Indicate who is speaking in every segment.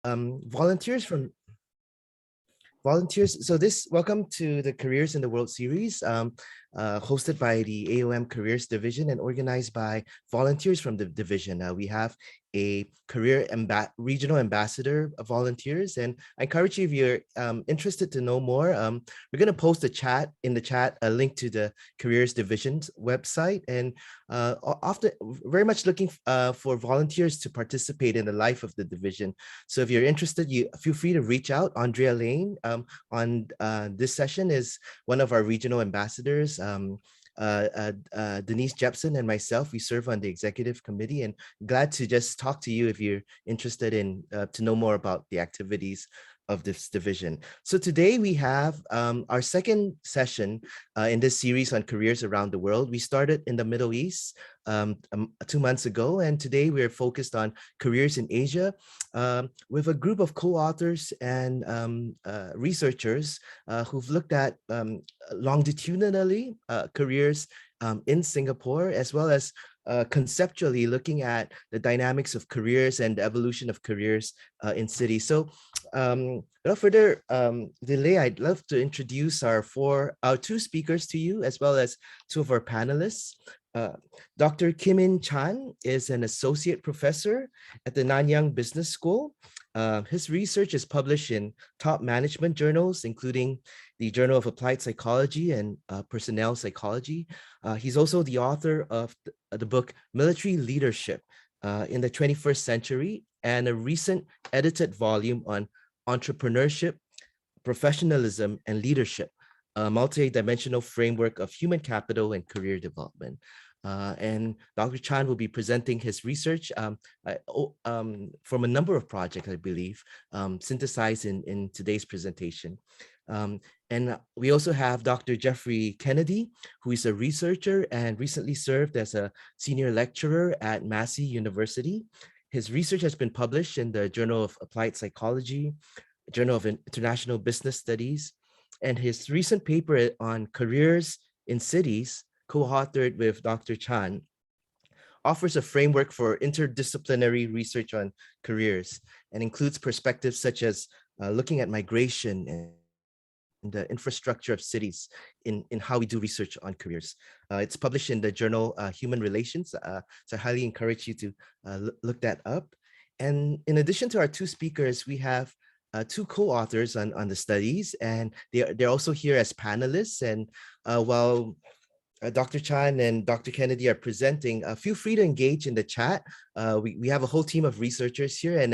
Speaker 1: volunteers from volunteers. So welcome to the Careers in the World series, hosted by the AOM Careers Division and organized by volunteers from the division. We have a regional ambassador of volunteers, and I encourage you, if you're interested to know more, we're going to post in the chat a link to the Careers Division's website, and often very much looking for volunteers to participate in the life of the division. So if you're interested, you feel free to reach out. Andrea Lane on this session is one of our regional ambassadors. Denise Jepsen and myself, we serve on the executive committee, and glad to just talk to you if you're interested in to know more about the activities of this division. So today we have our second session in this series on careers around the world. We started in the Middle East 2 months ago, and today we're focused on careers in Asia with a group of co-authors and researchers who've looked at longitudinally careers in Singapore, as well as conceptually looking at the dynamics of careers and the evolution of careers in cities. So without further delay, I'd love to introduce our two speakers to you, as well as two of our panelists. Dr. Kim-Yin Chan is an associate professor at the Nanyang Business School. His research is published in top management journals, including the Journal of Applied Psychology and Personnel Psychology. He's also the author of the book Military Leadership in the 21st Century, and a recent edited volume on entrepreneurship, professionalism, and leadership, a multi-dimensional framework of human capital and career development. And Dr. Chan will be presenting his research from a number of projects, I believe, synthesized in today's presentation. And we also have Dr. Jeffrey Kennedy, who is a researcher and recently served as a senior lecturer at Massey University. His research has been published in the Journal of Applied Psychology, Journal of International Business Studies, and his recent paper on careers in cities, co-authored with Dr. Chan, offers a framework for interdisciplinary research on careers and includes perspectives such as looking at migration and the infrastructure of cities in how we do research on careers. It's published in the journal Human Relations, so I highly encourage you to look that up. And in addition to our two speakers, we have two co-authors on the studies, and they're also here as panelists. And while Dr. Chan and Dr. Kennedy are presenting, feel free to engage in the chat. We have a whole team of researchers here, and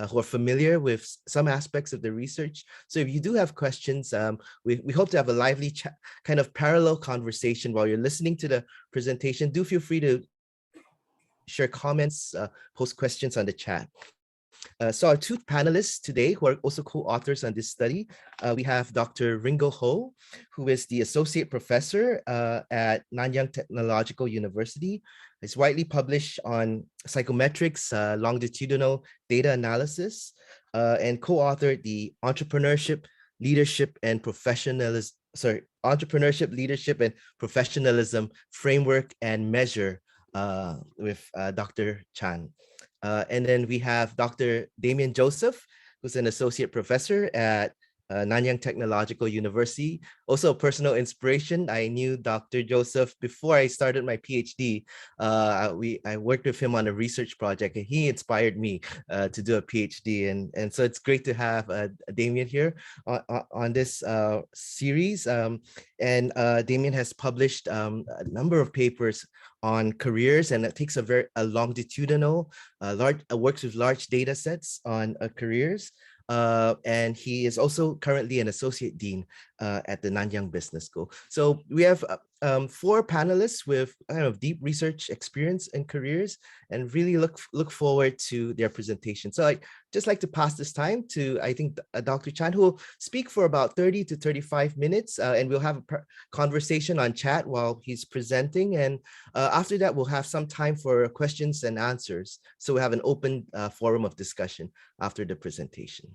Speaker 1: who are familiar with some aspects of the research. So if you do have questions, we hope to have a lively kind of parallel conversation while you're listening to the presentation. Do feel free to share comments, post questions on the chat. So our two panelists today, who are also co-authors on this study, we have Dr. Ringo Ho, who is the associate professor at Nanyang Technological University. He's widely published on psychometrics, longitudinal data analysis, and co-authored the Entrepreneurship, Leadership, and Professionalism Framework and Measure with Dr. Chan. And then we have Dr. Damien Joseph, who's an associate professor at Nanyang Technological University. Also a personal inspiration. I knew Dr. Joseph before I started my PhD. I worked with him on a research project, and he inspired me to do a PhD. And so it's great to have Damien here on this series. And Damien has published a number of papers on careers, and it takes a longitudinal, works with large data sets on careers. And he is also currently an associate dean at the Nanyang Business School. So we have 4 panelists with kind of deep research experience and careers, and really look forward to their presentation. So I'd just like to pass this time to, I think, Dr. Chan, who will speak for about 30 to 35 minutes, and we'll have a conversation on chat while he's presenting. And after that, we'll have some time for questions and answers. So we have an open forum of discussion after the presentation.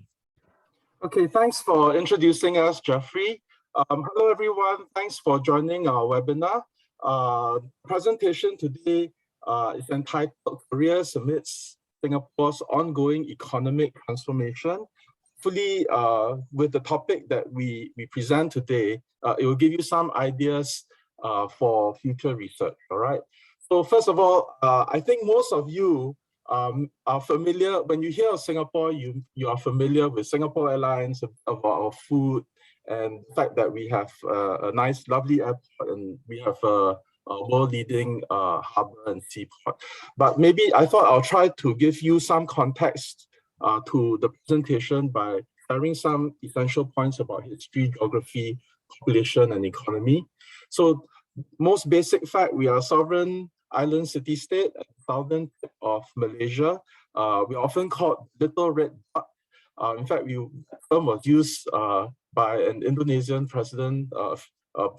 Speaker 2: Okay, thanks for introducing us, Jeffrey. Hello, everyone. Thanks for joining our webinar. Presentation today is entitled Careers Amidst Singapore's ongoing economic transformation. Hopefully, with the topic that we present today, it will give you some ideas for future research, all right? So first of all, I think most of you are familiar, when you hear of Singapore, you are familiar with Singapore Airlines, of our food, and the fact that we have a nice, lovely airport, and we have a world-leading harbor and seaport. But maybe I thought I'll try to give you some context to the presentation by sharing some essential points about history, geography, population, and economy. So most basic fact, we are a sovereign island city-state at the southern tip of Malaysia. We are often called Little Red Dot. In fact, the term was used by an Indonesian president a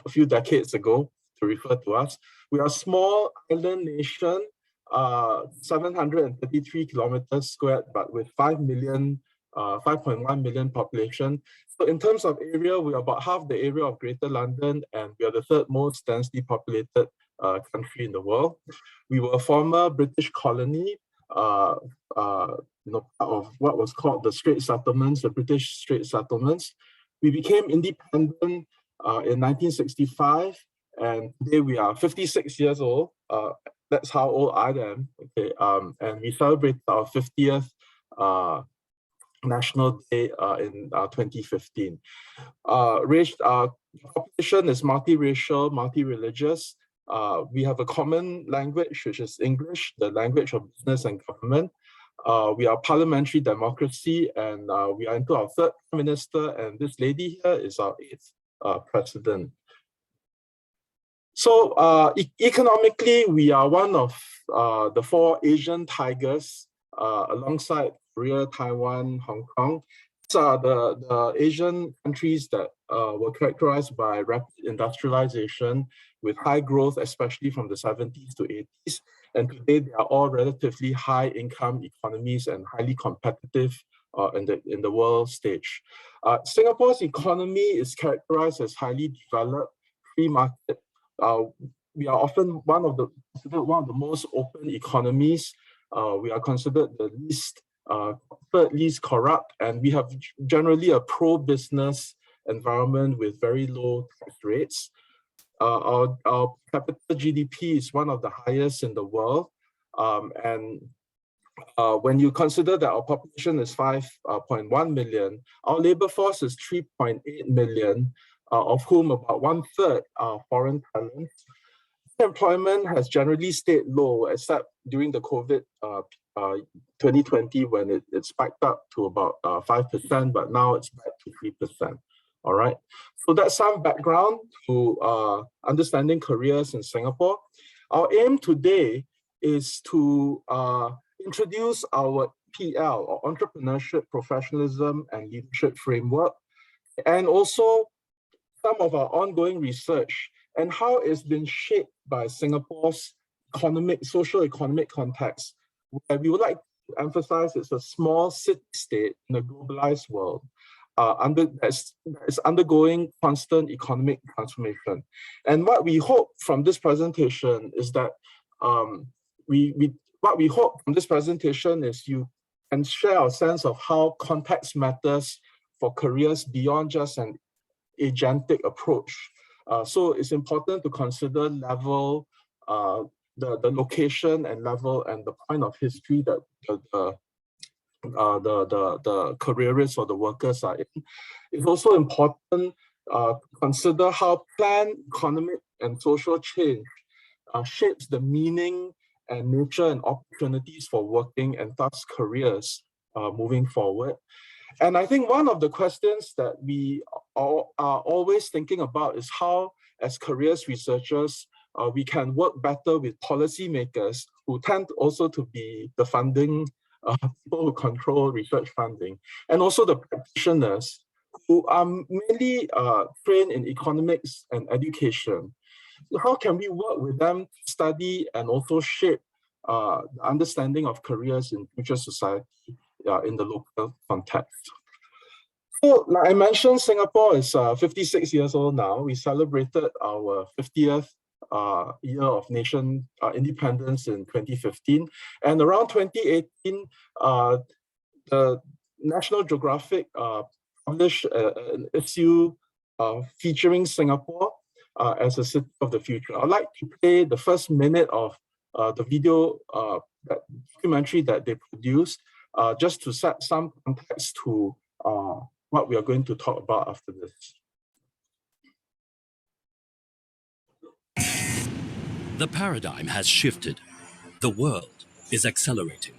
Speaker 2: few decades ago to refer to us. We are a small island nation, 733 kilometers squared, but with 5.1 million population. So in terms of area, we are about half the area of Greater London, and we are the third most densely populated country in the world. We were a former British colony, part of what was called the Straits Settlements, the British Straits Settlements. We became independent in 1965, and today we are 56 years old. That's how old I am. Okay, and we celebrated our 50th National Day in 2015. Population is multiracial, multi-religious. We have a common language, which is English, the language of business and government. We are parliamentary democracy, and we are into our third prime minister, and this lady here is our eighth president. So economically, we are one of the four Asian tigers alongside Korea, Taiwan, Hong Kong. These are the Asian countries that were characterized by rapid industrialization with high growth, especially from the 70s to 80s. And today they are all relatively high income economies and highly competitive in the world stage. Singapore's economy is characterized as highly developed, free market. We are often considered one of the most open economies. We are considered the third least corrupt, and we have generally a pro-business environment with very low tax rates. Our capital GDP is one of the highest in the world, and when you consider that our population is 5.1 million, our labor force is 3.8 million, of whom about 1/3 are foreign talents. Employment has generally stayed low, except during the COVID 2020 when it spiked up to about 5%, but now it's back to 3%. All right, so that's some background to understanding careers in Singapore. Our aim today is to introduce our PL, or Entrepreneurship, Professionalism, and Leadership Framework, and also some of our ongoing research and how it's been shaped by Singapore's socio-economic context, where we would like to emphasize it's a small city-state in a globalized world that is undergoing constant economic transformation. And what we hope from this presentation is that you can share our sense of how context matters for careers beyond just an agentic approach. So it's important to consider level, the location and level and the point of history that the careerists or the workers are in. It's also important to consider how planned economic and social change shapes the meaning and nature and opportunities for working and thus careers moving forward. And I think one of the questions that we are always thinking about is how, as careers researchers, we can work better with policymakers who tend also to be the funding, people who control research funding, and also the practitioners who are mainly trained in economics and education. So how can we work with them to study and also shape the understanding of careers in future society in the local context? So, like I mentioned, Singapore is 56 years old now. We celebrated our 50th year of nation independence in 2015. And around 2018, the National Geographic published an issue featuring Singapore as a city of the future. I'd like to play the first minute of the video documentary that they produced, just to set some context to what we are going to talk about after this.
Speaker 3: The paradigm has shifted. The world is accelerating.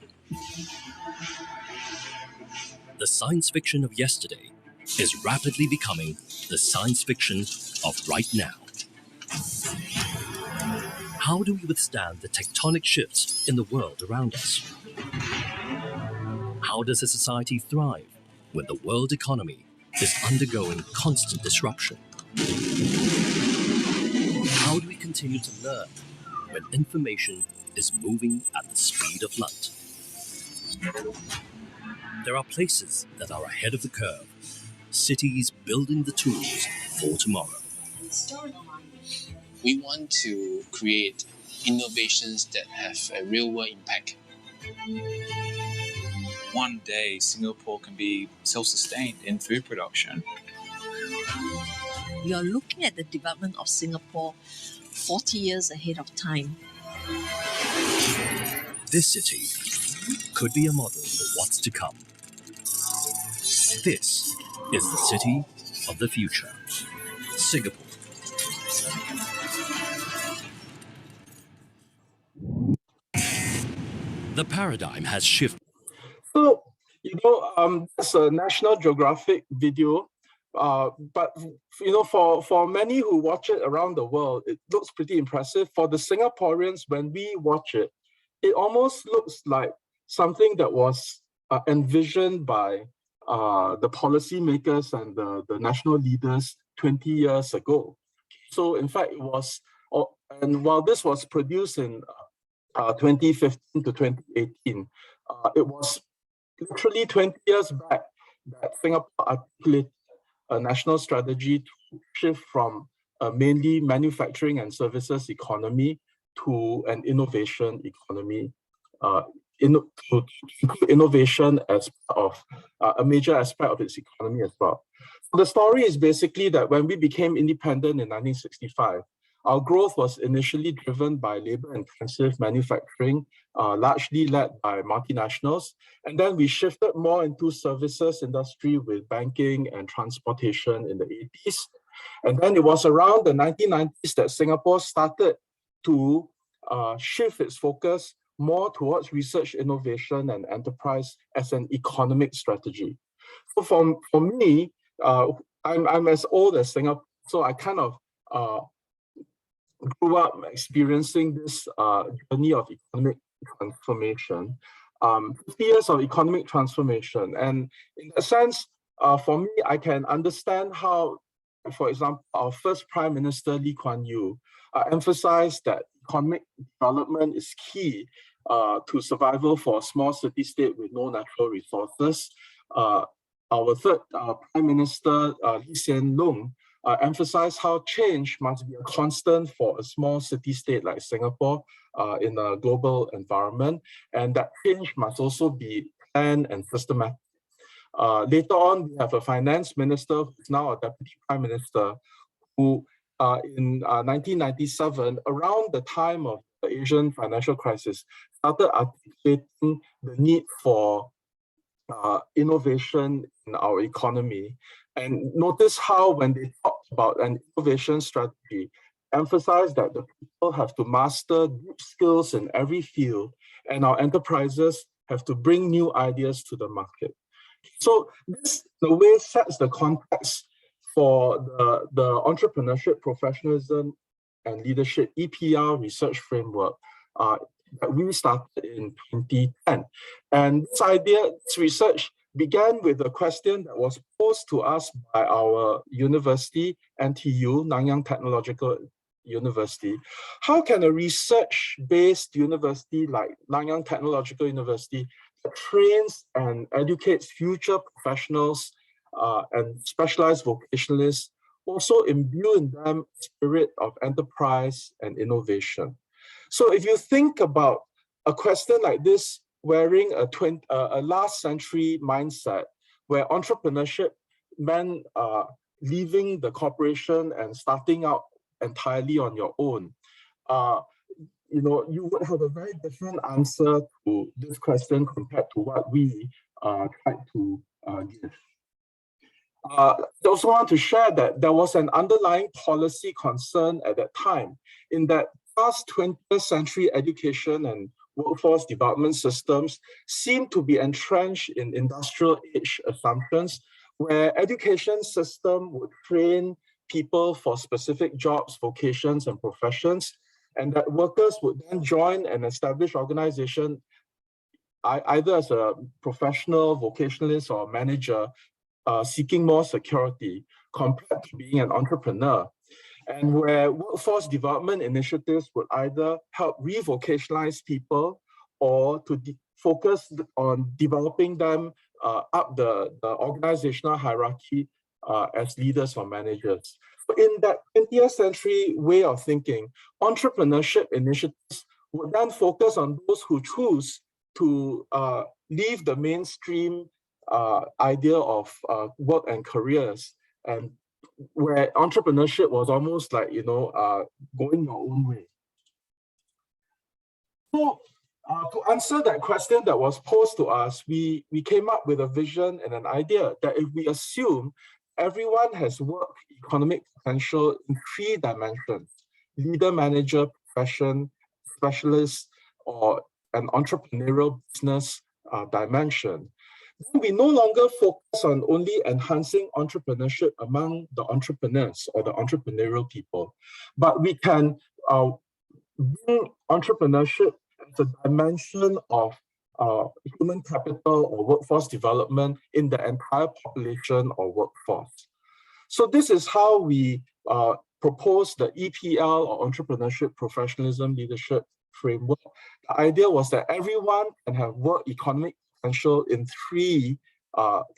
Speaker 3: The science fiction of yesterday is rapidly becoming the science fiction of right now. How do we withstand the tectonic shifts in the world around us? How does a society thrive when the world economy is undergoing constant disruption? How do we continue to learn when information is moving at the speed of light? There are places that are ahead of the curve, cities building the tools for tomorrow.
Speaker 4: We want to create innovations that have a real-world impact.
Speaker 5: One day, Singapore can be self-sustained in food production.
Speaker 6: We are looking at the development of Singapore 40 years ahead of time.
Speaker 3: This city could be a model for what's to come. This is the city of the future, Singapore. The paradigm has shifted.
Speaker 2: So, it's a National Geographic video, but for many who watch it around the world, it looks pretty impressive. For the Singaporeans, when we watch it, it almost looks like something that was envisioned by the policymakers and the national leaders 20 years ago. So, in fact, it was, and while this was produced in 2015 to 2018, it was literally 20 years back that Singapore articulated a national strategy to shift from a mainly manufacturing and services economy to an innovation economy, to include innovation as part of a major aspect of its economy as well. So the story is basically that when we became independent in 1965, our growth was initially driven by labor-intensive manufacturing, largely led by multinationals. And then we shifted more into services industry with banking and transportation in the 80s. And then it was around the 1990s that Singapore started to shift its focus more towards research, innovation, and enterprise as an economic strategy. So for me, I'm as old as Singapore, so I kind of grew up experiencing this journey of economic transformation, 50 years of economic transformation. And in that sense, for me, I can understand how, for example, our first Prime Minister, Lee Kuan Yew, emphasized that economic development is key to survival for a small city-state with no natural resources. Our third Prime Minister, Lee Hsien Loong, emphasize how change must be a constant for a small city-state like Singapore in a global environment, and that change must also be planned and systematic. Later on, we have a finance minister who's now a deputy prime minister, who in 1997, around the time of the Asian financial crisis, started articulating the need for innovation in our economy. And notice how when they talked about an innovation strategy, emphasize that the people have to master deep skills in every field, and our enterprises have to bring new ideas to the market. So this, in a way, sets the context for the entrepreneurship, professionalism, and leadership EPR research framework that we started in 2010. And this idea, this research, began with a question that was posed to us by our university, NTU, Nanyang Technological University. How can a research-based university like Nanyang Technological University that trains and educates future professionals and specialized vocationalists also imbue in them a spirit of enterprise and innovation. So if you think about a question like this, wearing a last century mindset, where entrepreneurship meant leaving the corporation and starting out entirely on your own, you would have a very different answer to this question compared to what we tried to give. I also want to share that there was an underlying policy concern at that time, in that past 20th century education and workforce development systems seem to be entrenched in industrial age assumptions, where education system would train people for specific jobs, vocations, and professions, and that workers would then join an established organization either as a professional, vocationalist, or manager, seeking more security compared to being an entrepreneur, and where workforce development initiatives would either help revocationalize people or to focus on developing them up the organizational hierarchy as leaders or managers. So in that 20th century way of thinking, entrepreneurship initiatives would then focus on those who choose to leave the mainstream idea of work and careers, and where entrepreneurship was almost like, going your own way. So to answer that question that was posed to us, we came up with a vision and an idea that if we assume everyone has work economic potential in 3 dimensions: leader, manager, profession, specialist, or an entrepreneurial business dimension, then we no longer focus on only enhancing entrepreneurship among the entrepreneurs or the entrepreneurial people, but we can bring entrepreneurship as a dimension of human capital or workforce development in the entire population or workforce. So this is how we propose the EPL, or Entrepreneurship Professionalism Leadership Framework. The idea was that everyone can have work economic potential in 3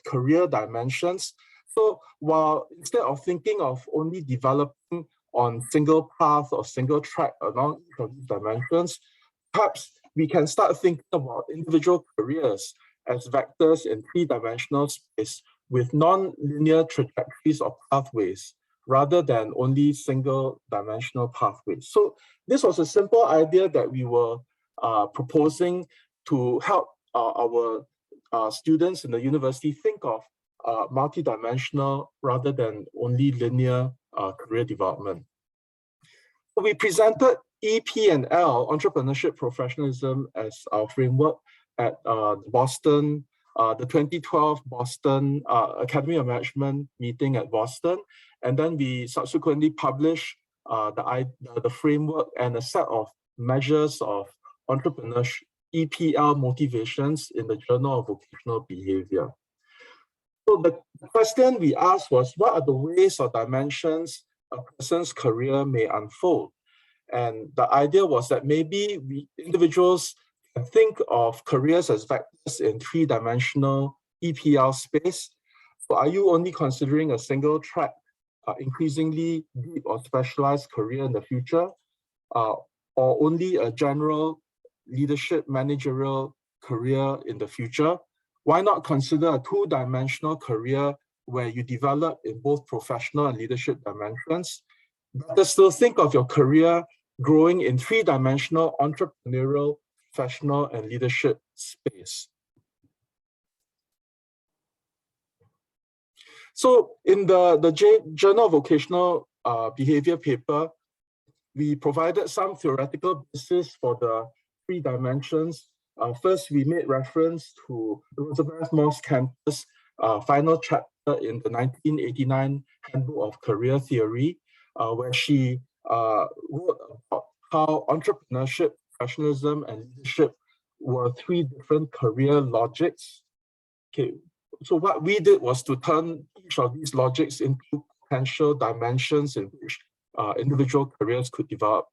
Speaker 2: career dimensions. So while instead of thinking of only developing on single path or single track along each of these dimensions, perhaps we can start thinking about individual careers as vectors in 3-dimensional space with non-linear trajectories or pathways, rather than only single-dimensional pathways. So this was a simple idea that we were proposing to help our students in the university think of multidimensional rather than only linear career development. So we presented EP and L, Entrepreneurship Professionalism, as our framework at Boston, the 2012 Boston Academy of Management meeting at Boston. And then we subsequently published the framework and a set of measures of entrepreneurship, EPL motivations, in the Journal of Vocational Behavior. So the question we asked was, what are the ways or dimensions a person's career may unfold? And the idea was that maybe individuals can think of careers as vectors in 3-dimensional EPL space. So are you only considering a single track, increasingly deep or specialized career in the future, or only a general leadership managerial career in the future? Why not consider a 2-dimensional career where you develop in both professional and leadership dimensions? Better still, think of your career growing in 3-dimensional entrepreneurial, professional, and leadership space. So in the Journal of Vocational Behavior paper, we provided some theoretical basis for the 3 dimensions. First, we made reference to Elizabeth Moss Campbell's final chapter in the 1989 Handbook of Career Theory, where she wrote about how entrepreneurship, professionalism, and leadership were 3 different career logics. Okay, so what we did was to turn each of these logics into potential dimensions in which individual careers could develop.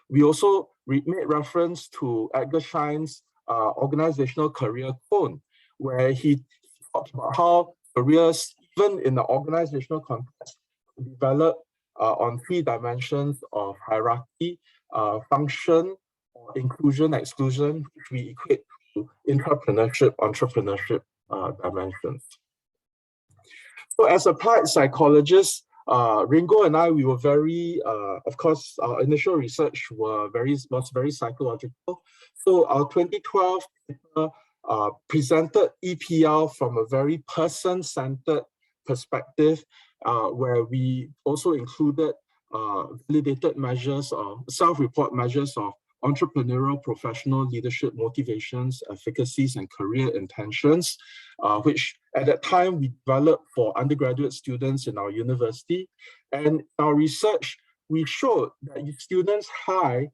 Speaker 2: We also made reference to Edgar Schein's organizational career cone, where he talked about how careers, even in the organizational context, develop on 3 dimensions of hierarchy, function, or inclusion, exclusion, which we equate to intrapreneurship, entrepreneurship dimensions. So as applied psychologists, Ringo and I, we were very, of course, our initial research was very psychological. So our 2012 paper presented EPL from a very person-centered perspective, where we also included validated measures of self-report measures of entrepreneurial professional leadership motivations, efficacies, and career intentions, which at that time we developed for undergraduate students in our university. And our research, we showed that students high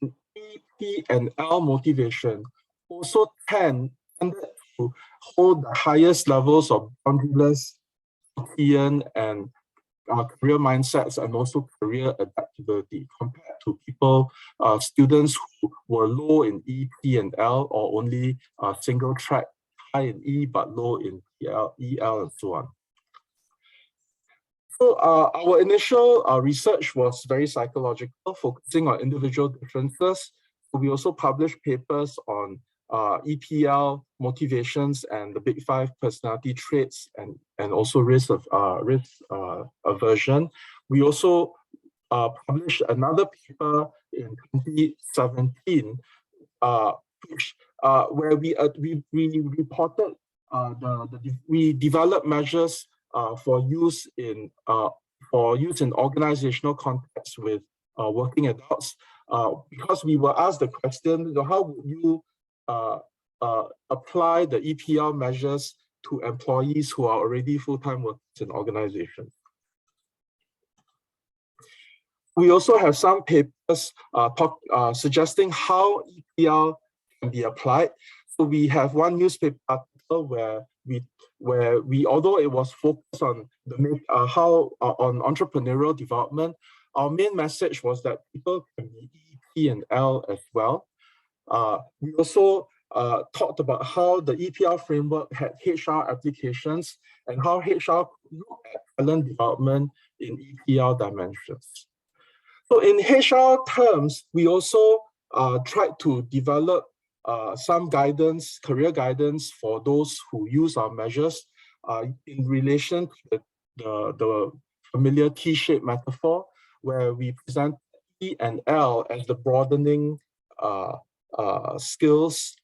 Speaker 2: in E, P, and L motivation also tended to hold the highest levels of boundaryless, European, and career mindsets, and also career adaptability compared to students who were low in E, P, and L, or only single track, high in E but low in PL, EL, and so on. So our initial research was very psychological, focusing on individual differences. We also published papers on EPL motivations and the Big 5 personality traits, and also risk aversion. We also published another paper in 2017, where we reported we developed measures for use in organizational contexts with working adults, because we were asked the question, how would you apply the EPL measures to employees who are already full-time workers in organizations. We also have some papers suggesting how EPL can be applied. So we have one newspaper article where we although it was focused on on entrepreneurial development, our main message was that people can be E, P, and L as well. We also talked about how the EPL framework had HR applications and how HR looked at talent development in EPL dimensions. So in HR terms, we also tried to develop some guidance, career guidance for those who use our measures in relation to the familiar T-shaped metaphor, where we present E and L as the broadening skills,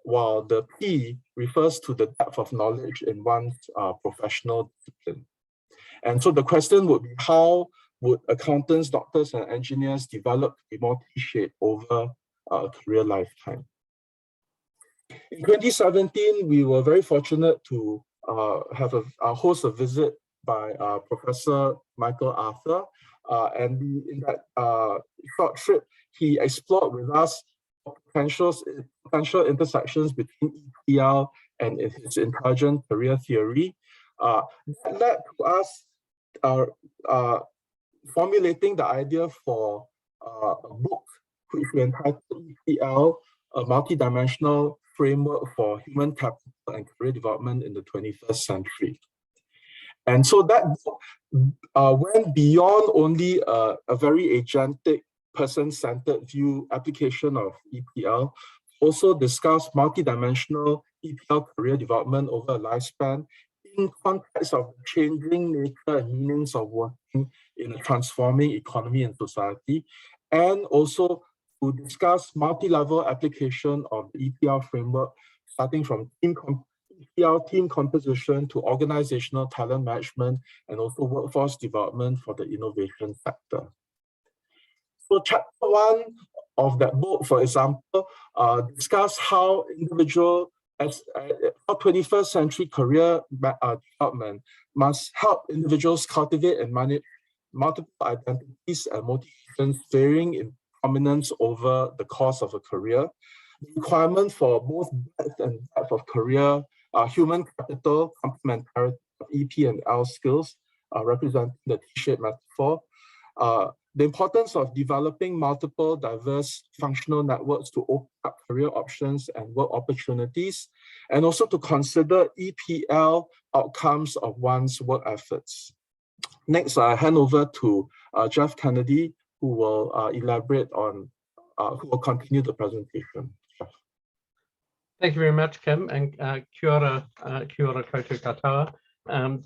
Speaker 2: while the P refers to the depth of knowledge in one's professional discipline. And so the question would be, how would accountants, doctors, and engineers develop a more T-shaped over a career lifetime? In 2017, we were very fortunate to host a visit by Professor Michael Arthur, and in that short trip, he explored with us potential intersections between EPL and his intelligent career theory. That led to us formulating the idea for a book which we entitled EPL, a multidimensional framework for human capital and career development in the 21st century. And so that book went beyond only a very agentic, person-centered view application of EPL, also discussed multidimensional EPL career development over a lifespan in context of the changing nature and meanings of working in a transforming economy and society, and also to discuss multi-level application of the EPL framework, starting from EPL team composition to organizational talent management, and also workforce development for the innovation sector. So chapter 1 of that book, for example, discuss how how 21st century career development must help individuals cultivate and manage multiple identities and motivations varying in prominence over the course of a career. The requirement for both breadth and depth of career, human capital, complementarity of EP and L skills, representing the T-shaped metaphor. The importance of developing multiple diverse functional networks to open up career options and work opportunities, and also to consider EPL outcomes of one's work efforts. Next, I hand over to Jeff Kennedy, who will elaborate on, who will continue the presentation. Jeff.
Speaker 7: Thank you very much, Kim, and kia ora koutou katoa.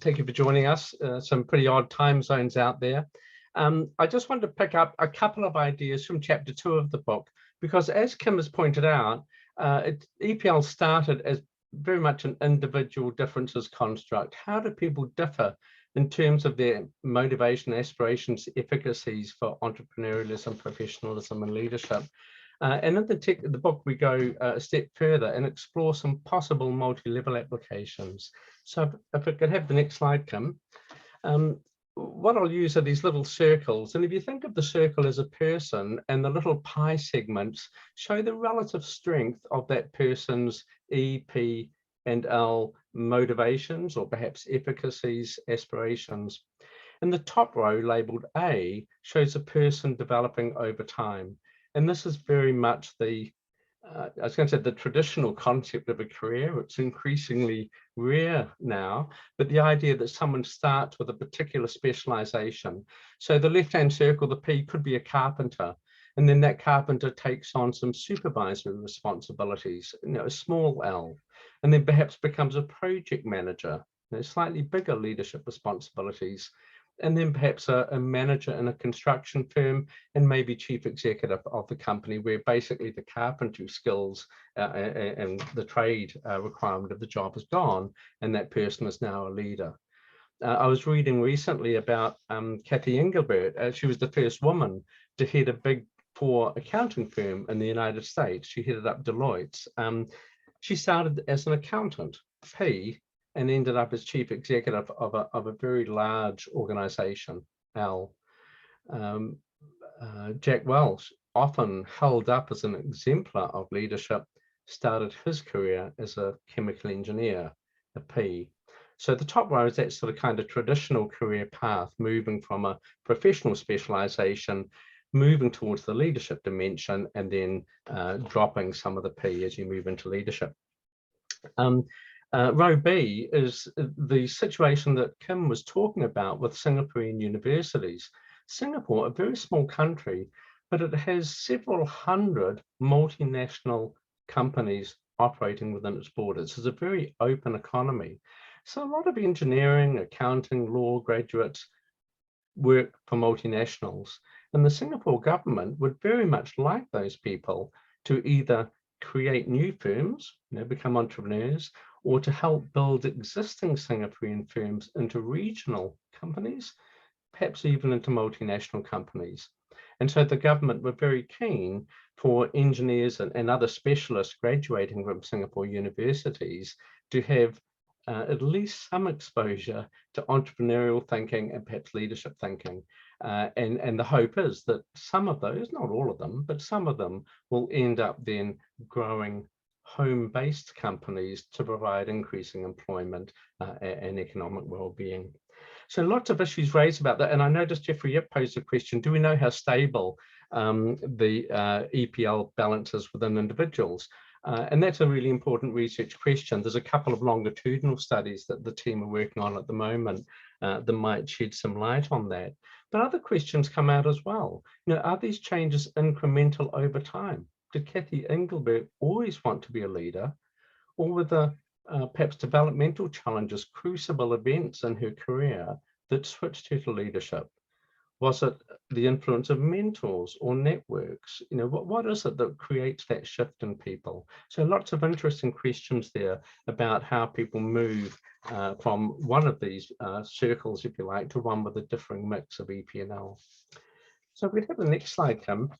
Speaker 7: Thank you for joining us. Some pretty odd time zones out there. I just wanted to pick up a couple of ideas from chapter 2 of the book, because as Kim has pointed out, EPL started as very much an individual differences construct. How do people differ in terms of their motivation, aspirations, efficacies for entrepreneurialism, professionalism, and leadership? And in the book, we go a step further and explore some possible multi-level applications. So if I could have the next slide, Kim. What I'll use are these little circles. And if you think of the circle as a person, and the little pie segments show the relative strength of that person's E, P, and L motivations, or perhaps efficacies, aspirations. And the top row labeled A shows a person developing over time. And this is very much the, I was going to say, the traditional concept of a career. It's increasingly rare now, but the idea that someone starts with a particular specialization. So the left-hand circle, the P, could be a carpenter, and then that carpenter takes on some supervisory responsibilities, a small L, and then perhaps becomes a project manager, slightly bigger leadership responsibilities, and then perhaps a manager in a construction firm, and maybe chief executive of the company, where basically the carpentry skills and the trade requirement of the job is gone, and that person is now a leader. I was reading recently about Kathy Engelbert. She was the first woman to head a Big Four accounting firm in the United States. She headed up Deloitte. She started as an accountant, P, and ended up as chief executive of a very large organization, L. Jack Welch, often held up as an exemplar of leadership, started his career as a chemical engineer, a P. So the top row is that sort of kind of traditional career path, moving from a professional specialization, moving towards the leadership dimension, and then dropping some of the P as you move into leadership. Row B is the situation that Kim was talking about with Singaporean universities. Singapore, a very small country, but it has several hundred multinational companies operating within its borders. It's a very open economy. So a lot of engineering, accounting, law graduates work for multinationals. And the Singapore government would very much like those people to either create new firms, become entrepreneurs, or to help build existing Singaporean firms into regional companies, perhaps even into multinational companies. And so the government were very keen for engineers and other specialists graduating from Singapore universities to have at least some exposure to entrepreneurial thinking and perhaps leadership thinking. And the hope is that some of those, not all of them, but some of them will end up then growing home-based companies to provide increasing employment and economic well-being. So lots of issues raised about that. And I noticed Jeffrey Yip posed a question, do we know how stable the EPL balance is within individuals? And that's a really important research question. There's a couple of longitudinal studies that the team are working on at the moment that might shed some light on that. But other questions come out as well. Are these changes incremental over time? Did Kathy Engelbert always want to be a leader, or were there perhaps developmental challenges, crucible events in her career that switched her to leadership? Was it the influence of mentors or networks? What is it that creates that shift in people? So lots of interesting questions there about how people move from one of these circles, if you like, to one with a differing mix of EP and L. So if we have the next slide, Kim.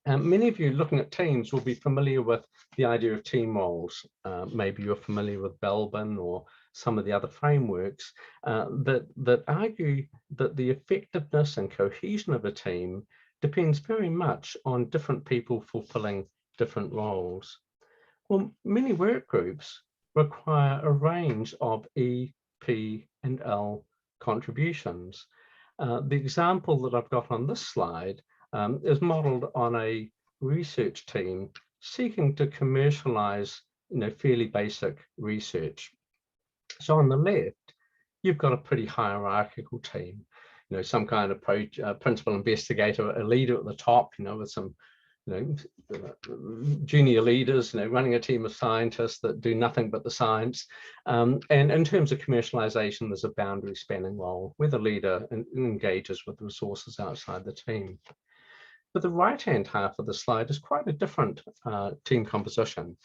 Speaker 7: Many of you looking at teams will be familiar with the idea of team roles. Maybe you're familiar with Belbin or some of the other frameworks that argue that the effectiveness and cohesion of a team depends very much on different people fulfilling different roles. Well, many work groups require a range of E, P, and L contributions. The example that I've got on this slide is modeled on a research team seeking to commercialize, fairly basic research. So on the left, you've got a pretty hierarchical team. some kind of principal investigator, a leader at the top, with some junior leaders, running a team of scientists that do nothing but the science. And in terms of commercialization, there's a boundary spanning role where the leader engages with resources outside the team. But the right-hand half of the slide is quite a different team composition.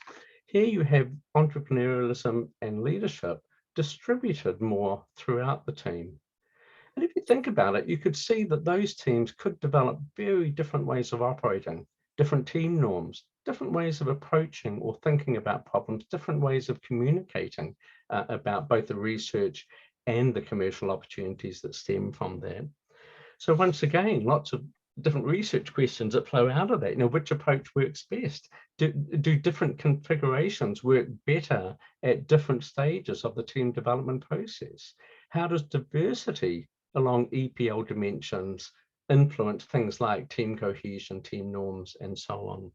Speaker 7: Here you have entrepreneurialism and leadership distributed more throughout the team. And if you think about it, you could see that those teams could develop very different ways of operating, different team norms, different ways of approaching or thinking about problems, different ways of communicating about both the research and the commercial opportunities that stem from that. So once again, lots of different research questions that flow out of that. Which approach works best? Do different configurations work better at different stages of the team development process? How does diversity along EPL dimensions influence things like team cohesion, team norms, and so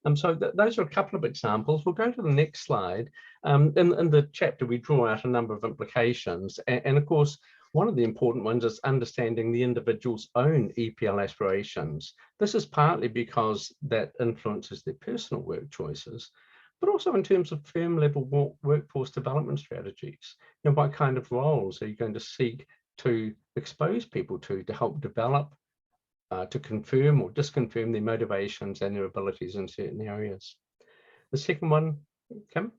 Speaker 7: on? So those are a couple of examples. We'll go to the next slide. In the chapter, we draw out a number of implications. And of course, one of the important ones is understanding the individual's own EPL aspirations. This is partly because that influences their personal work choices, but also in terms of firm level workforce development strategies. What kind of roles are you going to seek to expose people to help develop, to confirm or disconfirm their motivations and their abilities in certain areas? The second one, Kim,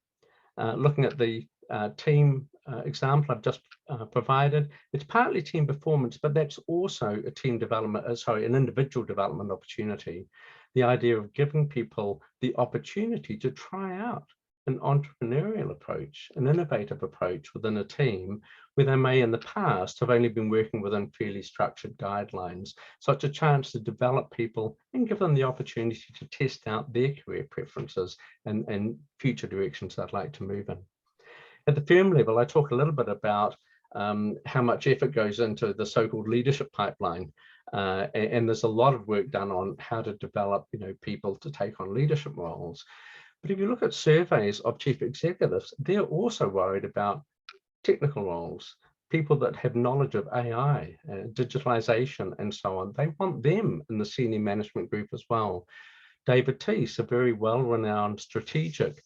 Speaker 7: looking at the team example I've just provided, it's partly team performance, but that's also a team development, an individual development opportunity. The idea of giving people the opportunity to try out an entrepreneurial approach, an innovative approach within a team where they may in the past have only been working within fairly structured guidelines. So it's a chance to develop people and give them the opportunity to test out their career preferences and future directions they'd like to move in. At the firm level, I talk a little bit about how much effort goes into the so-called leadership pipeline. And there's a lot of work done on how to develop people to take on leadership roles. But if you look at surveys of chief executives, they're also worried about technical roles, people that have knowledge of AI, digitalization, and so on. They want them in the senior management group as well. David Teese, a very well-renowned strategic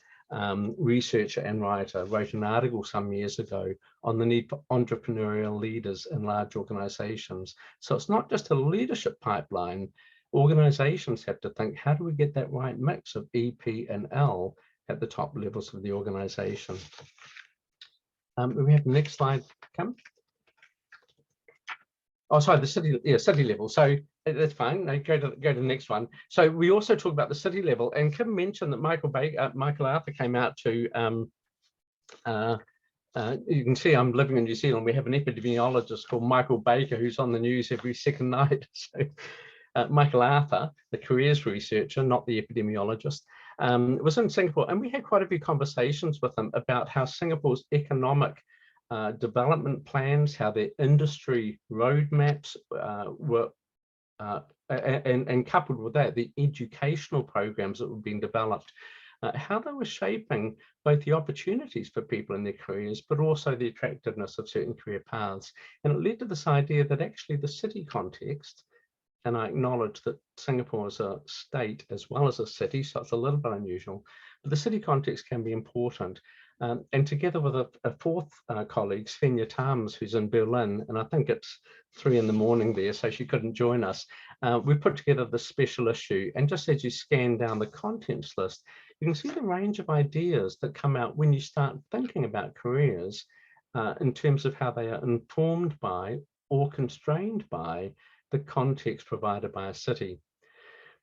Speaker 7: researcher and writer, wrote an article some years ago on the need for entrepreneurial leaders in large organizations. So it's not just a leadership pipeline. Organizations have to think, how do we get that right mix of EP and L at the top levels of the organization? We have the next slide, Kim. Oh, sorry, the city level. So that's fine. No, go to the next one. So we also talk about the city level, and Kim mentioned that Michael Arthur came out to. You can see I'm living in New Zealand. We have an epidemiologist called Michael Baker who's on the news every second night. So Michael Arthur, the careers researcher, not the epidemiologist, was in Singapore, and we had quite a few conversations with him about how Singapore's economic development plans, how their industry roadmaps were, and coupled with that, the educational programs that were being developed, how they were shaping both the opportunities for people in their careers, but also the attractiveness of certain career paths. And it led to this idea that actually the city context, and I acknowledge that Singapore is a state as well as a city, so it's a little bit unusual, but the city context can be important. And together with a fourth colleague, Svenja Tams, who's in Berlin, and I think it's 3 in the morning there, so she couldn't join us, we put together the special issue. And just as you scan down the contents list, you can see the range of ideas that come out when you start thinking about careers in terms of how they are informed by or constrained by the context provided by a city.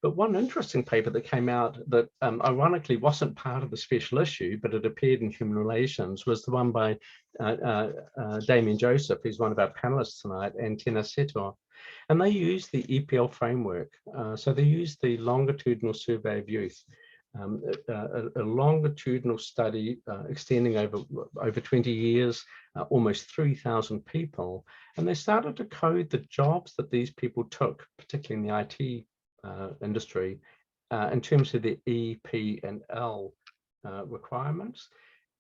Speaker 7: But one interesting paper that came out that ironically wasn't part of the special issue, but it appeared in Human Relations, was the one by Damien Joseph, who's one of our panelists tonight, and Tena Setor. And they used the EPL framework. So they used the longitudinal survey of youth, a longitudinal study extending over 20 years, almost 3,000 people. And they started to code the jobs that these people took, particularly in the IT industry, in terms of the E, P, and L requirements.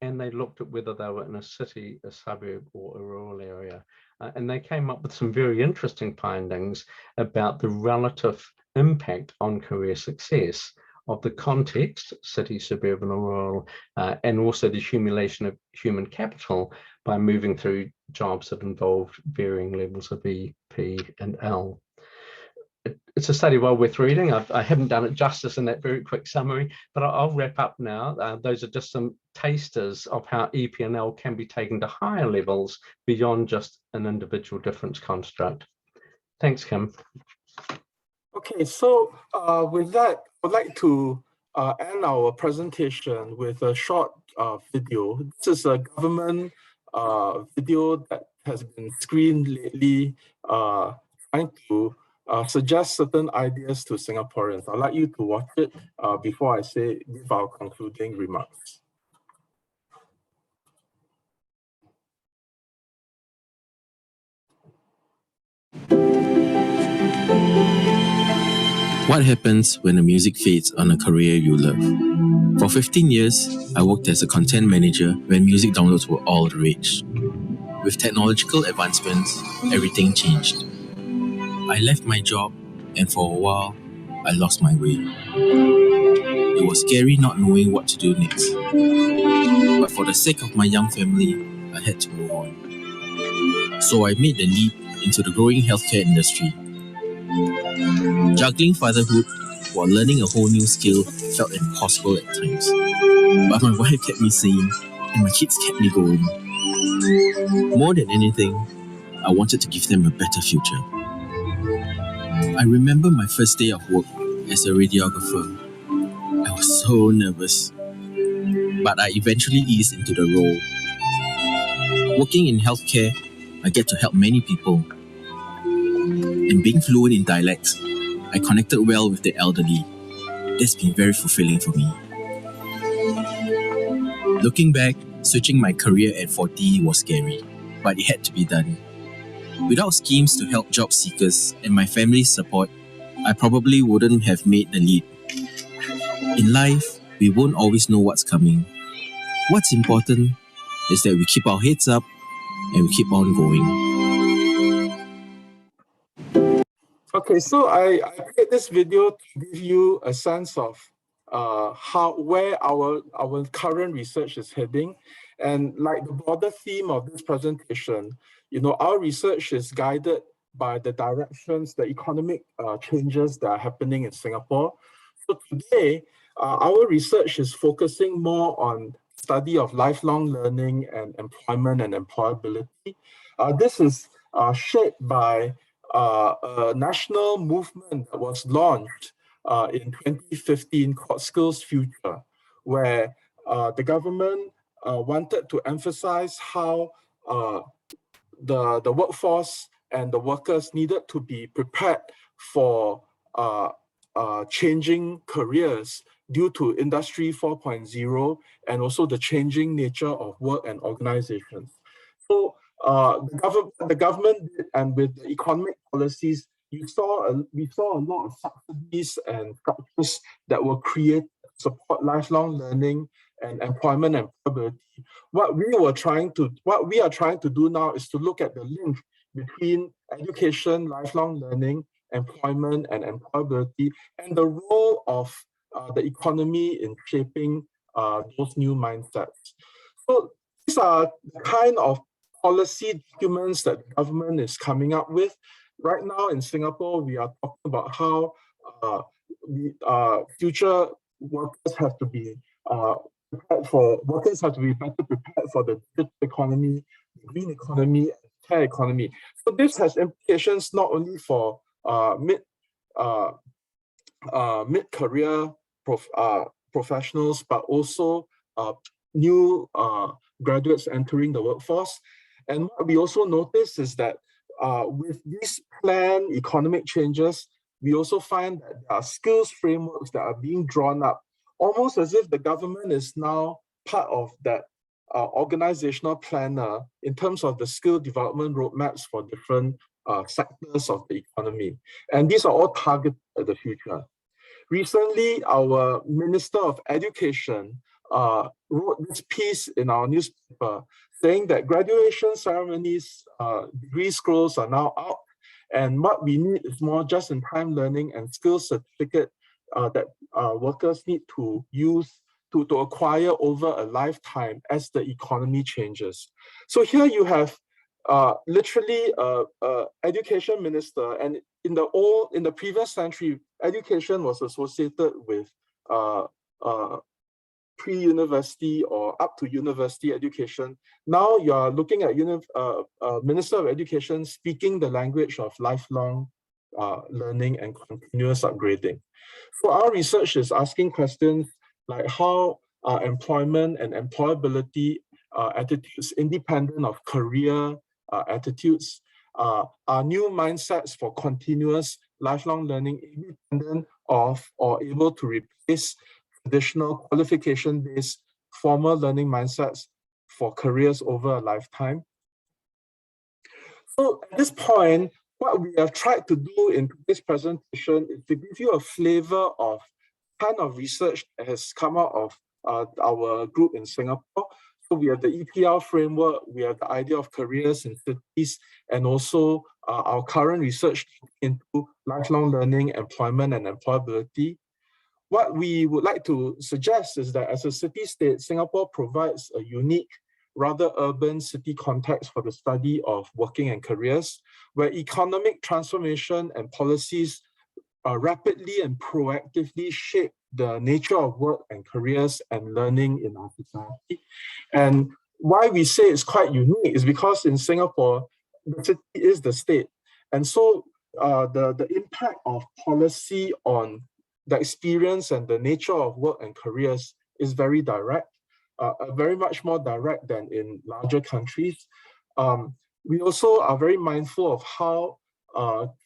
Speaker 7: and they looked at whether they were in a city, a suburb, or a rural area. And they came up with some very interesting findings about the relative impact on career success of the context, city, suburban, or rural, and also the accumulation of human capital by moving through jobs that involved varying levels of E, P, and L. It's a study well worth reading. I haven't done it justice in that very quick summary, but I'll wrap up now. Those are just some tasters of how EP and L can be taken to higher levels beyond just an individual difference construct. Thanks, Kim.
Speaker 2: Okay, so with that, I'd like to end our presentation with a short video. This is a government video that has been screened lately, trying to suggest certain ideas to Singaporeans. I'd like you to watch it before I give our concluding remarks.
Speaker 8: What happens when the music fades on a career you love? For 15 years, I worked as a content manager when music downloads were all the rage. With technological advancements, everything changed. I left my job, and for a while, I lost my way. It was scary not knowing what to do next. But for the sake of my young family, I had to move on. So I made the leap into the growing healthcare industry. Juggling fatherhood while learning a whole new skill felt impossible at times. But my wife kept me sane, and my kids kept me going. More than anything, I wanted to give them a better future. I remember my first day of work as a radiographer. I was so nervous, but I eventually eased into the role. Working in healthcare, I get to help many people. And being fluent in dialects, I connected well with the elderly. That's been very fulfilling for me. Looking back, switching my career at 40 was scary, but it had to be done. Without schemes to help job seekers and my family's support, I probably wouldn't have made the leap. In life, we won't always know what's coming. What's important is that we keep our heads up and we keep on going.
Speaker 2: Okay, so I made this video to give you a sense of where our current research is heading. And like the broader theme of this presentation, our research is guided by the directions, the economic changes that are happening in Singapore. So today, our research is focusing more on study of lifelong learning and employment and employability. This is shaped by a national movement that was launched in 2015 called Skills Future, where the government wanted to emphasize how the workforce and the workers needed to be prepared for changing careers due to Industry 4.0 and also the changing nature of work and organizations. So the government and with the economic policies, we saw a lot of subsidies and structures that were created to support lifelong learning and employment and employability. What we are trying to do now is to look at the link between education, lifelong learning, employment, and employability, and the role of the economy in shaping those new mindsets. So these are the kind of policy documents that the government is coming up with. Right now in Singapore, we are talking about how future workers have to be better prepared for the digital economy, the green economy, and care economy. So this has implications not only for mid-career professionals, but also new graduates entering the workforce. And what we also notice is that with these planned economic changes, we also find that there are skills frameworks that are being drawn up, almost as if the government is now part of that organizational planner in terms of the skill development roadmaps for different sectors of the economy. And these are all targeted at the future. Recently, our Minister of Education wrote this piece in our newspaper saying that graduation ceremonies, degree scrolls are now out, and what we need is more just-in-time learning and skills certificate that workers need to use to acquire over a lifetime as the economy changes. So here you have literally education minister, and in the previous century, education was associated with pre-university or up to university education. Now you are looking at Minister of Education speaking the language of lifelong learning and continuous upgrading. So our research is asking questions like how employment and employability attitudes independent of career attitudes are new mindsets for continuous lifelong learning independent of or able to replace traditional qualification-based formal learning mindsets for careers over a lifetime. So at this point, what we have tried to do in this presentation is to give you a flavor of kind of research that has come out of our group in Singapore. So we have the EPL framework, we have the idea of careers in cities, and also our current research into lifelong learning, employment, and employability. What we would like to suggest is that as a city-state, Singapore provides a unique, rather urban city context for the study of working and careers, where economic transformation and policies rapidly and proactively shape the nature of work and careers and learning in our society. And why we say it's quite unique is because in Singapore, the city is the state. And so the impact of policy on the experience and the nature of work and careers is very direct, very much more direct than in larger countries. We also are very mindful of how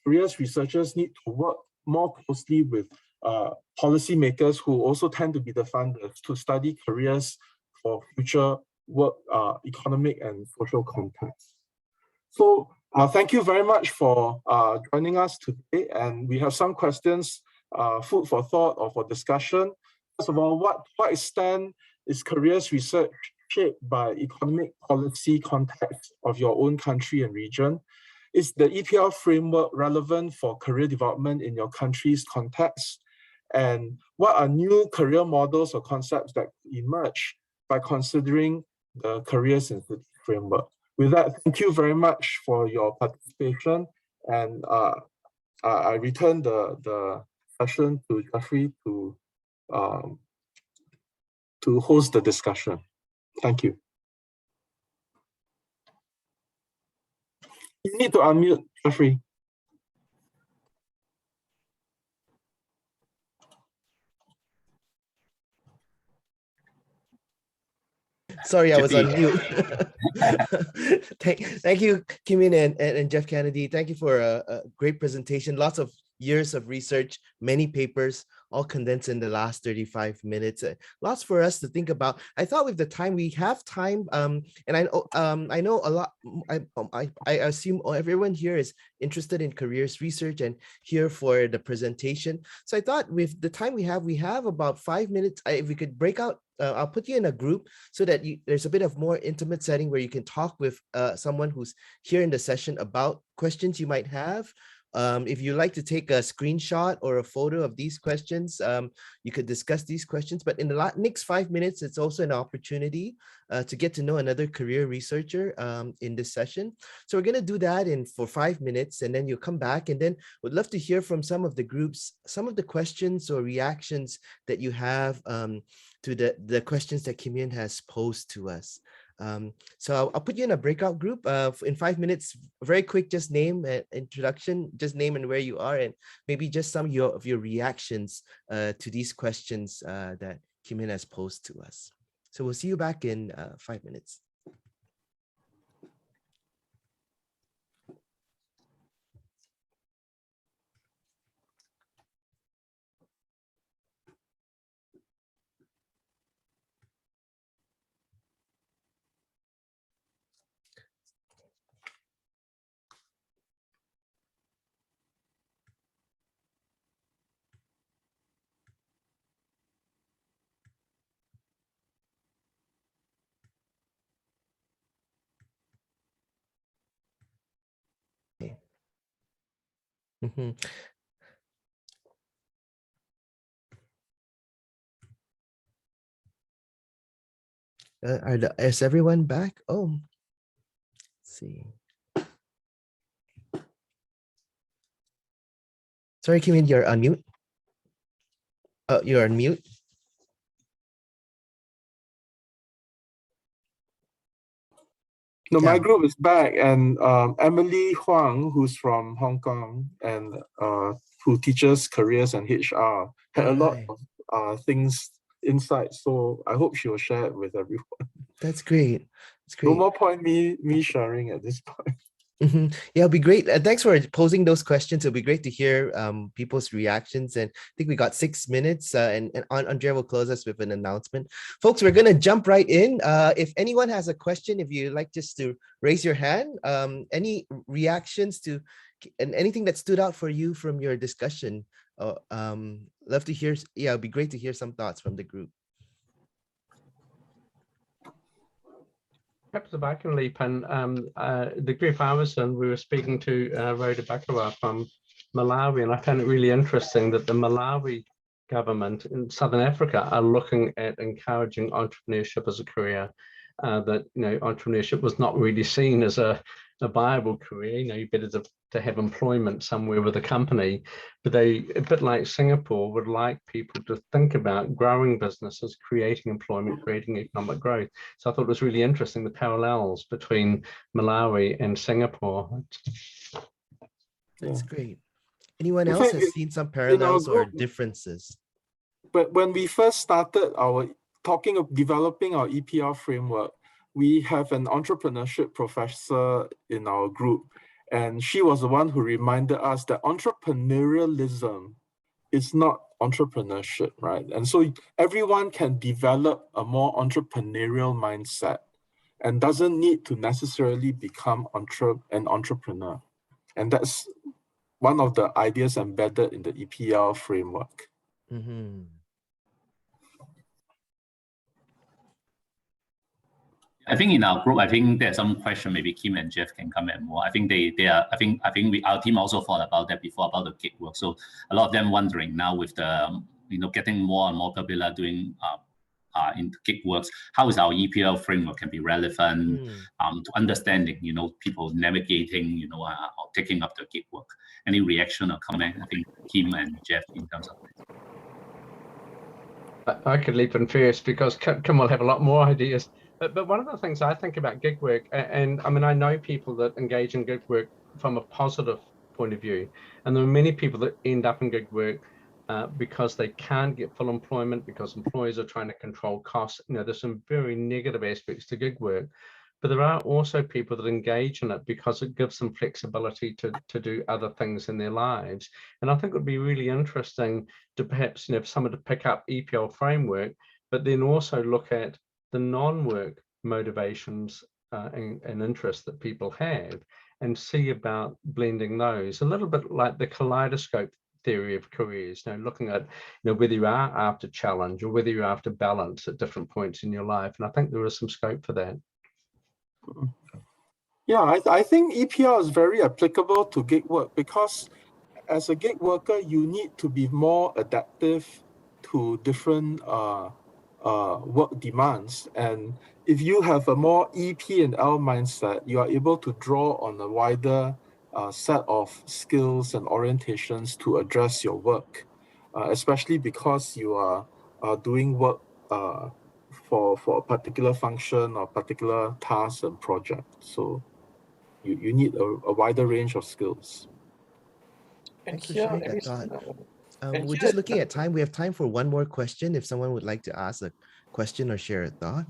Speaker 2: careers researchers need to work more closely with policymakers who also tend to be the funders to study careers for future work, economic and social context. So thank you very much for joining us today, and we have some questions, food for thought or for discussion. First of all, what extent is careers research shaped by economic policy context of your own country and region? Is the EPL framework relevant for career development in your country's context? And what are new career models or concepts that emerge by considering the careers in the framework? With that, thank you very much for your participation. And I return the session to Jeffrey to host the discussion. Thank you. You need to unmute, Jeffrey.
Speaker 1: Sorry, I was on mute. Thank you, Kim-Yin and Jeff Kennedy. Thank you for a great presentation. Lots of years of research, many papers, all condensed in the last 35 minutes. Lots for us to think about. I thought with the time, we have time, and I know a lot, I assume everyone here is interested in careers research and here for the presentation. So I thought with the time we have about 5 minutes, if we could break out, I'll put you in a group so that there's a bit of more intimate setting where you can talk with someone who's here in the session about questions you might have. If you like to take a screenshot or a photo of these questions, you could discuss these questions. But in the next 5 minutes, it's also an opportunity to get to know another career researcher in this session. So we're going to do that for 5 minutes, and then you'll come back, and then would love to hear from some of the groups, some of the questions or reactions that you have to the questions that Kim-Yin has posed to us. So I'll put you in a breakout group in 5 minutes. Very quick, just name, introduction, just name and where you are, and maybe just some of your reactions to these questions that Kim-Yin has posed to us. So we'll see you back in 5 minutes. Mhm. Is everyone back? Oh, let's see. Sorry, Kim-Yin, you're on mute. Oh, you're on mute.
Speaker 2: No, my
Speaker 1: Yeah.
Speaker 2: group is back, and Emily Huang, who's from Hong Kong and who teaches careers and HR, had a lot
Speaker 1: Alright.
Speaker 2: of things inside. So I hope she will share it with everyone.
Speaker 1: That's great. That's
Speaker 2: No
Speaker 1: great.
Speaker 2: more point me sharing at this point.
Speaker 1: Mhm. Yeah, it'll be great. Thanks for posing those questions. It'll be great to hear people's reactions. And I think we got 6 minutes, and Andrea will close us with an announcement. Folks, we're going to jump right in. If anyone has a question, if you'd like just to raise your hand, any reactions to and anything that stood out for you from your discussion, love to hear. Yeah, it'd be great to hear some thoughts from the group.
Speaker 7: Perhaps if I can leap in, the group I was in, we were speaking to Rhoda Bakawa from Malawi, and I found it really interesting that the Malawi government in Southern Africa are looking at encouraging entrepreneurship as a career. That entrepreneurship was not really seen as a viable career. You better to have employment somewhere with a company, but they, a bit like Singapore, would like people to think about growing businesses, creating employment, creating economic growth. So I thought it was really interesting, the parallels between Malawi and Singapore.
Speaker 1: That's great. Anyone
Speaker 2: In
Speaker 1: else
Speaker 2: fact,
Speaker 1: has seen some
Speaker 2: in our
Speaker 1: parallels or
Speaker 2: group,
Speaker 1: differences?
Speaker 2: but when we first started our talking of developing our EPR framework, we have an entrepreneurship professor in our group, and she was the one who reminded us that entrepreneurialism is not entrepreneurship, right? And so everyone can develop a more entrepreneurial mindset and doesn't need to necessarily become an entrepreneur. And that's one of the ideas embedded in the EPR framework.
Speaker 1: Mm-hmm.
Speaker 9: I think in our group, I think there's some question. Maybe Kim and Jeff can comment more. I think they are. I think our team also thought about that before, about the gig work. So a lot of them wondering now with the getting more and more popular doing in gig works, how is our EPL framework can be relevant to understanding people navigating or taking up the gig work. Any reaction or comment? I think Kim and Jeff in terms of this.
Speaker 7: I could leap in first because Kim will have a lot more ideas. But one of the things I think about gig work, and I mean, I know people that engage in gig work from a positive point of view, and there are many people that end up in gig work because they can't get full employment, because employers are trying to control costs. There's some very negative aspects to gig work, but there are also people that engage in it because it gives them flexibility to do other things in their lives. And I think it would be really interesting to perhaps, for someone to pick up EPL framework, but then also look at the non-work motivations and interests that people have and see about blending those, a little bit like the kaleidoscope theory of careers, looking at whether you are after challenge or whether you're after balance at different points in your life. And I think there is some scope for that.
Speaker 2: Yeah, I think EPR is very applicable to gig work because as a gig worker, you need to be more adaptive to different work demands. And if you have a more EP and L mindset, you are able to draw on a wider set of skills and orientations to address your work, especially because you are doing work for a particular function or particular task and project. So you need a wider range of skills.
Speaker 1: Thanks for sharing that thought. We're just looking at time. We have time for one more question. If someone would like to ask a question or share a thought.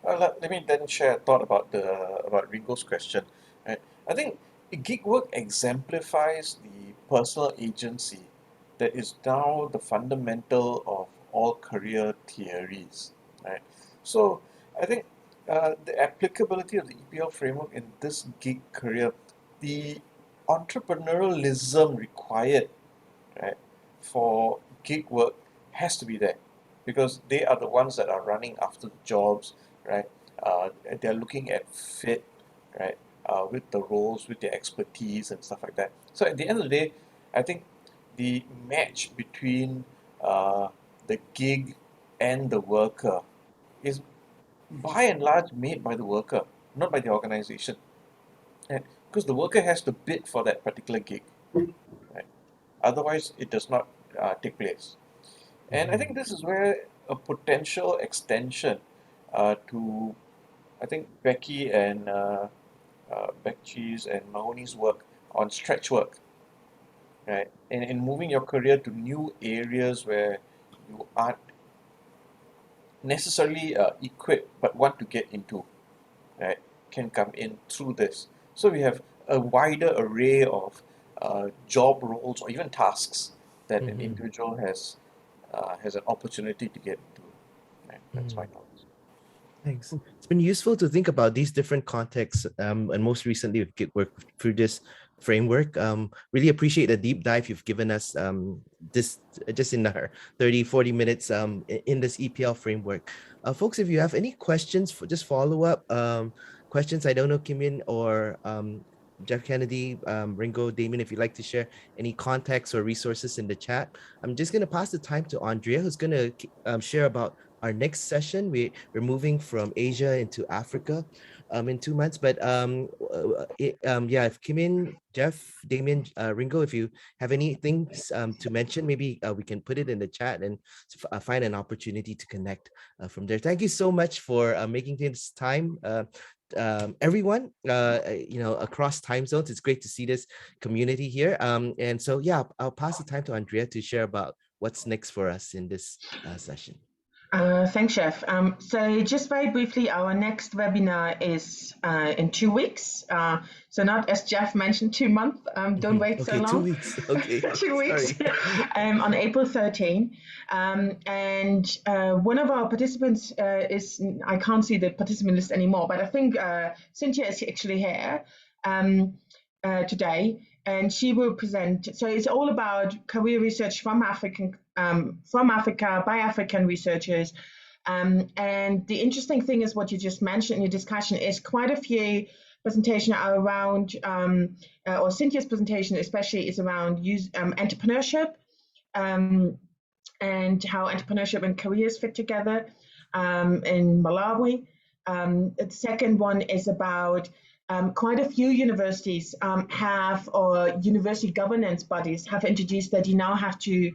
Speaker 10: Let me then share a thought about Ringo's question. Right? I think gig work exemplifies the personal agency that is now the fundamental of all career theories. Right? So I think the applicability of the EPL framework in this gig career, the entrepreneurialism required, right, for gig work has to be there because they are the ones that are running after the jobs, right? They're looking at fit, right? With the roles, with their expertise and stuff like that. So at the end of the day, I think the match between the gig and the worker is by and large made by the worker, not by the organization. Right? Because the worker has to bid for that particular gig. Right? Otherwise, it does not take place. And I think this is where a potential extension to, I think, Becky and Becky's and Mahoney's work on stretch work, right? And in moving your career to new areas where you aren't necessarily equipped but want to get into, right, can come in through this. So we have a wider array of job roles or even tasks that an individual has an opportunity to get into. Right? That's my thoughts.
Speaker 1: Thanks. It's been useful to think about these different contexts, and most recently with gig work through this framework. Really appreciate the deep dive you've given us this just in our 30-40 minutes in this EPL framework. Folks, if you have any questions, for just follow up questions, I don't know, Kim-Yin or Jeff Kennedy, Ringo, Damien, if you'd like to share any contacts or resources in the chat. I'm just going to pass the time to Andrea, who's going to share about our next session. We're moving from Asia into Africa in 2 months. But yeah, if Kim-Yin, Jeff, Damien, Ringo, if you have anything to mention, maybe we can put it in the chat and find an opportunity to connect from there. Thank you so much for making this time. Everyone, across time zones. It's great to see this community here. And so, yeah, I'll pass the time to Andrea to share about what's next for us in this session.
Speaker 11: Thanks, Jeff. So just very briefly, our next webinar is in 2 weeks. So not, as Jeff mentioned, 2 months. Don't wait so long.
Speaker 1: 2 weeks. Okay.
Speaker 11: 2 weeks. On April 13. And one of our participants is, I can't see the participant list anymore, but I think Cynthia is actually here today. And she will present. So it's all about career research from Africa by African researchers. And the interesting thing is what you just mentioned in your discussion is quite a few presentations are around, or Cynthia's presentation especially is around entrepreneurship and how entrepreneurship and careers fit together in Malawi. The second one is about quite a few universities or university governance bodies have introduced that you now have to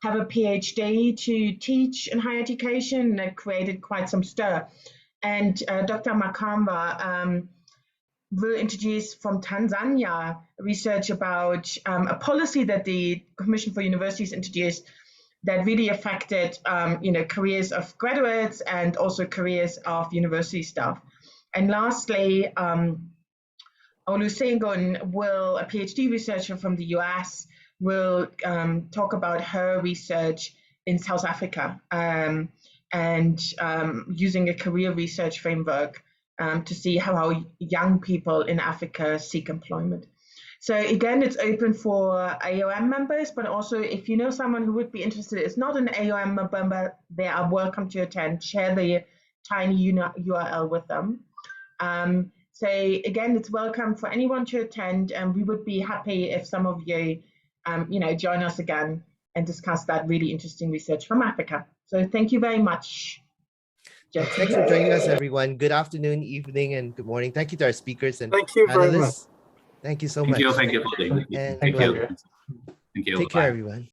Speaker 11: have a PhD to teach in higher education. That created quite some stir. And Dr. Makamba will introduce from Tanzania research about a policy that the Commission for Universities introduced that really affected careers of graduates and also careers of university staff. And lastly, Olusegun a PhD researcher from the US, will talk about her research in South Africa and using a career research framework to see how young people in Africa seek employment. So again, it's open for AOM members, but also if you know someone who would be interested, it's not an AOM member, they are welcome to attend. Share the tiny URL with them. So again, it's welcome for anyone to attend, and we would be happy if some of you, join us again and discuss that really interesting research from Africa. So thank you very much.
Speaker 1: Thanks for joining us, everyone. Good afternoon, evening, and good morning. Thank you to our speakers and
Speaker 2: thank you
Speaker 1: panelists.
Speaker 2: Very much.
Speaker 1: Thank you so much.
Speaker 9: Thank you for the invitation. Thank you.
Speaker 1: Take care, everyone.